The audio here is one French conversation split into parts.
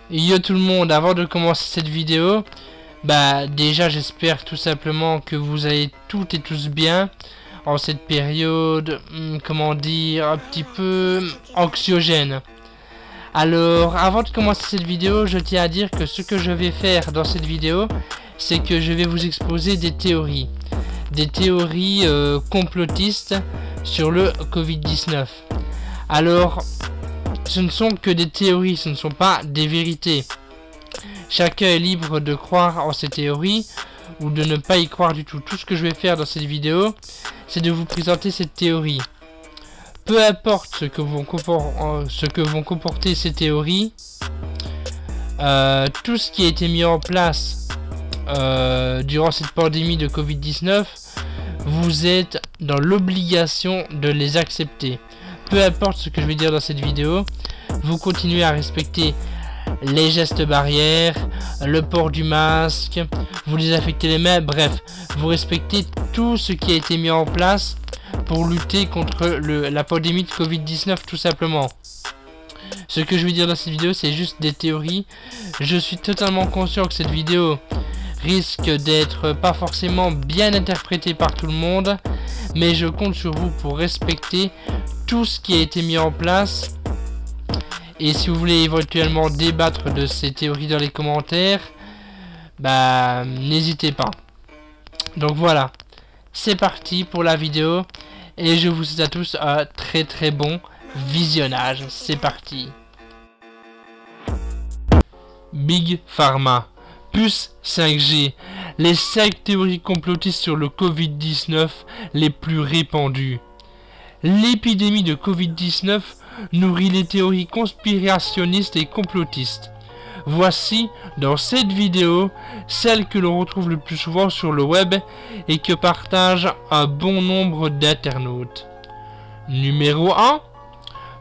Yo tout le monde, avant de commencer cette vidéo, déjà j'espère tout simplement que vous allez toutes et tous bien en cette période, comment dire, un petit peu anxiogène. Alors avant de commencer cette vidéo, je tiens à dire que ce que je vais faire dans cette vidéo, c'est que je vais vous exposer des théories complotistes sur le Covid-19. Alors, ce ne sont que des théories, ce ne sont pas des vérités. Chacun est libre de croire en ces théories ou de ne pas y croire du tout. Tout ce que je vais faire dans cette vidéo, c'est de vous présenter cette théorie. Peu importe ce que vont comporter ces théories, tout ce qui a été mis en place durant cette pandémie de Covid-19, vous êtes dans l'obligation de les accepter. Peu importe ce que je vais dire dans cette vidéo, vous continuez à respecter les gestes barrières, le port du masque, vous désinfectez les mains, bref, vous respectez tout ce qui a été mis en place pour lutter contre la pandémie de Covid-19 tout simplement. Ce que je vais dire dans cette vidéo, c'est juste des théories. Je suis totalement conscient que cette vidéo risque d'être pas forcément bien interprétée par tout le monde, mais je compte sur vous pour respecter tout ce qui a été mis en place. Et si vous voulez éventuellement débattre de ces théories dans les commentaires, n'hésitez pas. Donc voilà, c'est parti pour la vidéo et je vous souhaite à tous un très bon visionnage. C'est parti. Big Pharma, puce 5G, les 5 théories complotistes sur le Covid-19 les plus répandues. L'épidémie de Covid-19 nourrit les théories conspirationnistes et complotistes. Voici, dans cette vidéo, celle que l'on retrouve le plus souvent sur le web et que partagent un bon nombre d'internautes. Numéro 1.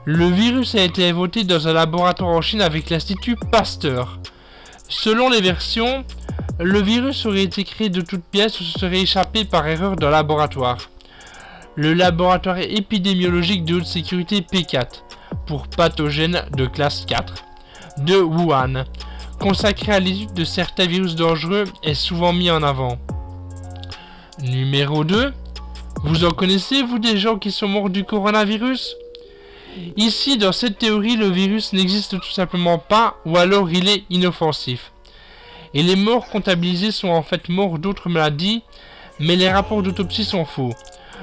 Le virus a été inventé dans un laboratoire en Chine avec l'Institut Pasteur. Selon les versions, le virus aurait été créé de toutes pièces ou se serait échappé par erreur d'un laboratoire. Le laboratoire épidémiologique de haute sécurité P4 pour pathogènes de classe 4 de Wuhan, consacré à l'étude de certains virus dangereux, est souvent mis en avant. Numéro 2. Vous en connaissez, vous, des gens qui sont morts du coronavirus? Ici, dans cette théorie, le virus n'existe tout simplement pas, ou alors il est inoffensif. Et les morts comptabilisés sont en fait morts d'autres maladies, mais les rapports d'autopsie sont faux.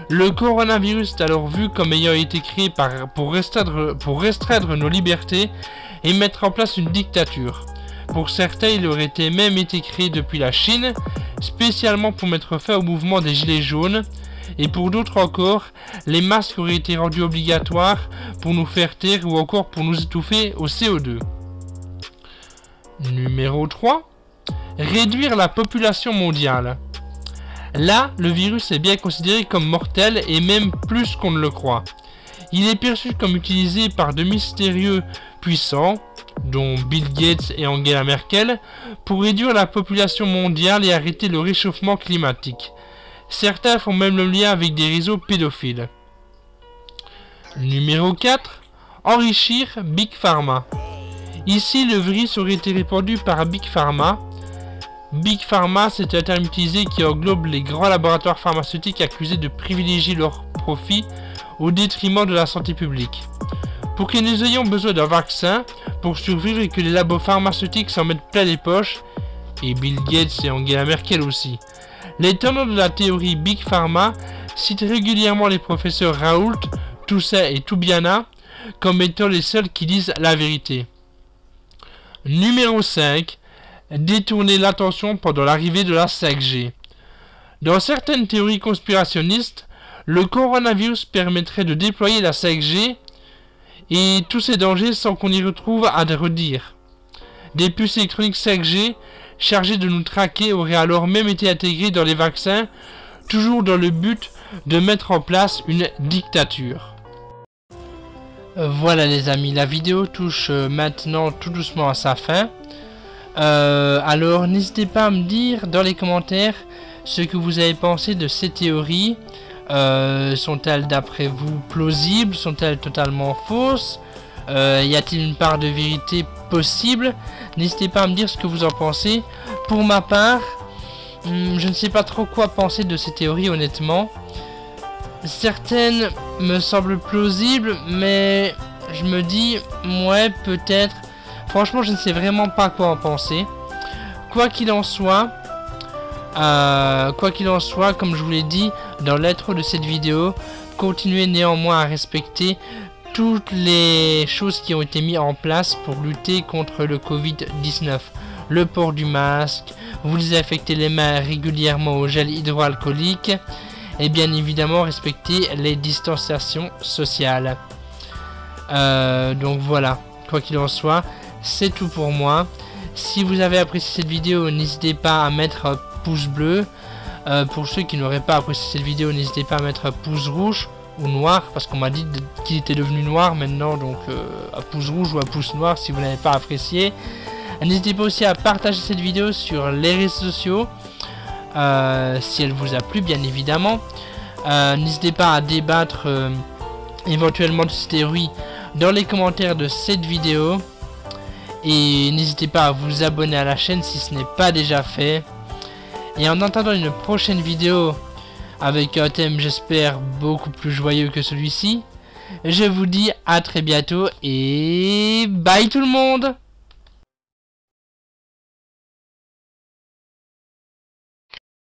Le coronavirus est alors vu comme ayant été créé pour restreindre nos libertés et mettre en place une dictature. Pour certains, il aurait même été créé depuis la Chine, spécialement pour mettre fin au mouvement des gilets jaunes. Et pour d'autres encore, les masques auraient été rendus obligatoires pour nous faire taire ou encore pour nous étouffer au CO2. Numéro 3. Réduire la population mondiale. Là, le virus est bien considéré comme mortel et même plus qu'on ne le croit. Il est perçu comme utilisé par de mystérieux puissants, dont Bill Gates et Angela Merkel, pour réduire la population mondiale et arrêter le réchauffement climatique. Certains font même le lien avec des réseaux pédophiles. Numéro 4. Enrichir Big Pharma. Ici, le virus aurait été répandu par Big Pharma. Big Pharma, c'est un terme utilisé qui englobe les grands laboratoires pharmaceutiques accusés de privilégier leurs profits au détriment de la santé publique. Pour que nous ayons besoin d'un vaccin pour survivre et que les labos pharmaceutiques s'en mettent plein les poches, et Bill Gates et Angela Merkel aussi. Les tenants de la théorie Big Pharma citent régulièrement les professeurs Raoult, Toussaint et Toubiana comme étant les seuls qui disent la vérité. Numéro 5. Détourner l'attention pendant l'arrivée de la 5G. Dans certaines théories conspirationnistes, le coronavirus permettrait de déployer la 5G et tous ces dangers sans qu'on y retrouve à redire. Des puces électroniques 5G chargées de nous traquer auraient alors même été intégrées dans les vaccins, toujours dans le but de mettre en place une dictature. Voilà les amis, la vidéo touche maintenant tout doucement à sa fin. Alors n'hésitez pas à me dire dans les commentaires ce que vous avez pensé de ces théories. Sont-elles d'après vous plausibles? Sont-elles totalement fausses? Y a-t-il une part de vérité possible? N'hésitez pas à me dire ce que vous en pensez. Pour ma part, je ne sais pas trop quoi penser de ces théories honnêtement. Certaines me semblent plausibles, mais je me dis, ouais, peut-être. Franchement, je ne sais vraiment pas quoi en penser. Quoi qu'il en soit, comme je vous l'ai dit dans l'intro de cette vidéo, continuez néanmoins à respecter toutes les choses qui ont été mises en place pour lutter contre le Covid-19. Le port du masque, vous désinfectez les mains régulièrement au gel hydroalcoolique et bien évidemment respecter les distanciations sociales. Donc voilà, quoi qu'il en soit, c'est tout pour moi. Si vous avez apprécié cette vidéo, n'hésitez pas à mettre pouce bleu. Pour ceux qui n'auraient pas apprécié cette vidéo, n'hésitez pas à mettre pouce rouge ou noir, parce qu'on m'a dit qu'il était devenu noir maintenant, donc à pouce rouge ou à pouce noir si vous n'avez pas apprécié. N'hésitez pas aussi à partager cette vidéo sur les réseaux sociaux, si elle vous a plu bien évidemment. N'hésitez pas à débattre éventuellement de ces théories dans les commentaires de cette vidéo. Et n'hésitez pas à vous abonner à la chaîne si ce n'est pas déjà fait. Et en attendant une prochaine vidéo avec un thème j'espère beaucoup plus joyeux que celui-ci, je vous dis à très bientôt et bye tout le monde!